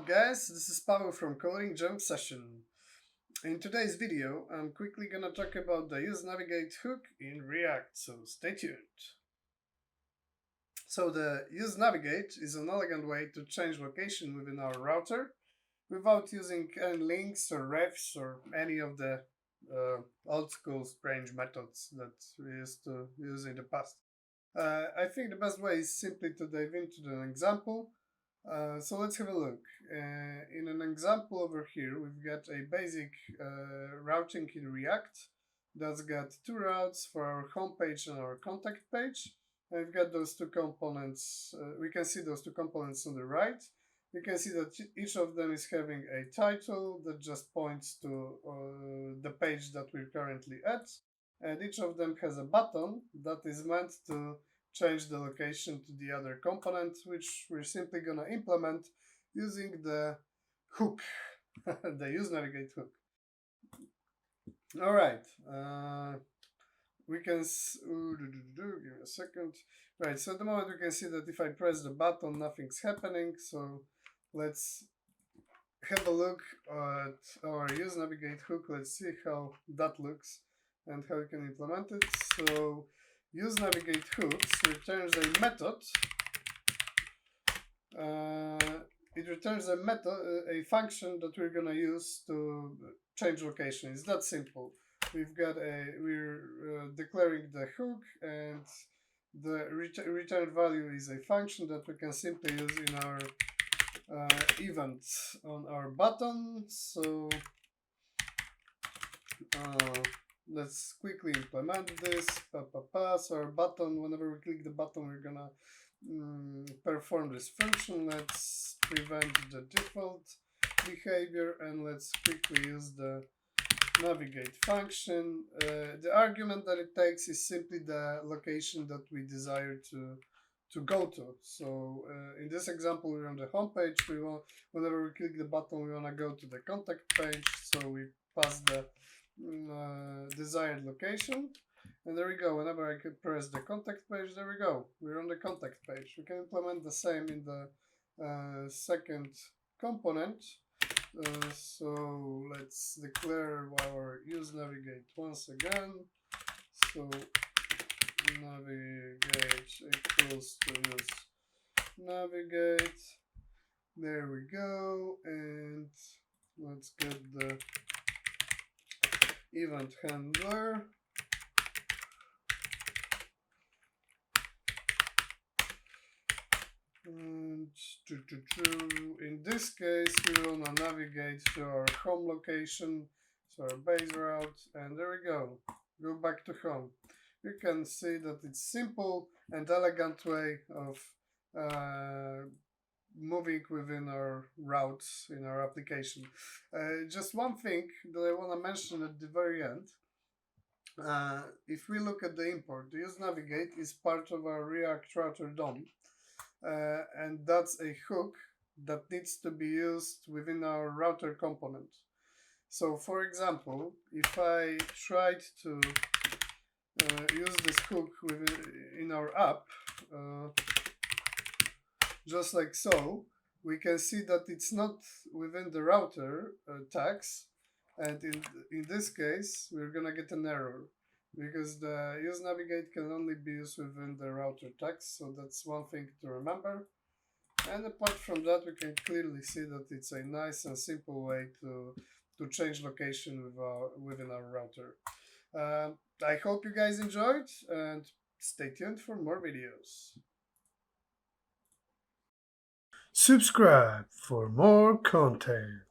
up guys, this is Paweł from Coding Jump Session. In today's video, I'm quickly gonna talk about the UseNavigate hook in React, so stay tuned. So the UseNavigate is an elegant way to change location within our router without using any links or refs or any of the old school strange methods that we used to use in the past. I think the best way is simply to dive into an example. So let's have a look. In an example over here, we've got a basic routing in React that's got two routes for our home page and our contact page. And we've got those two components. We can see those two components on the right. We can see that each of them is having a title that just points to the page that we're currently at. And each of them has a button that is meant to change the location to the other component, which we're simply going to implement using the hook, the UseNavigate hook. All right, we can, give me a second. Right, so at the moment we can see that if I press the button, nothing's happening. So let's have a look at our UseNavigate hook. Let's see how that looks and how we can implement it. So UseNavigate hooks returns a method. It returns a method, a function that we're gonna use to change location. It's that simple. We're declaring the hook, and the return value is a function that we can simply use in our event on our button. So let's quickly implement this. So our button, whenever we click the button, we're gonna perform this function. Let's prevent the default behavior and let's quickly use the navigate function. The argument that it takes is simply the location that we desire to go to. So in this example, we're on the home page. Whenever we click the button, we want to go to the contact page. So we pass the desired location, and there we go. Whenever I could press the contact page, there we go, we're on the contact page. We can implement the same in the second component. So let's declare our UseNavigate once again. So navigate equals to UseNavigate. There we go, and let's get the event handler. And in this case, we want to navigate to our home location, so our base route, and there we go. Go back to home. You can see that it's simple and elegant way of moving within our routes in our application. Just one thing that I want to mention at the very end. If we look at the import, the UseNavigate is part of our React router DOM, and that's a hook that needs to be used within our router component. So for example, if I tried to use this hook in our app, just like so, we can see that it's not within the router tags, and in this case we're gonna get an error because the UseNavigate can only be used within the router tags. So that's one thing to remember. And apart from that, we can clearly see that it's a nice and simple way to change location within our router. I hope you guys enjoyed, and stay tuned for more videos. Subscribe for more content.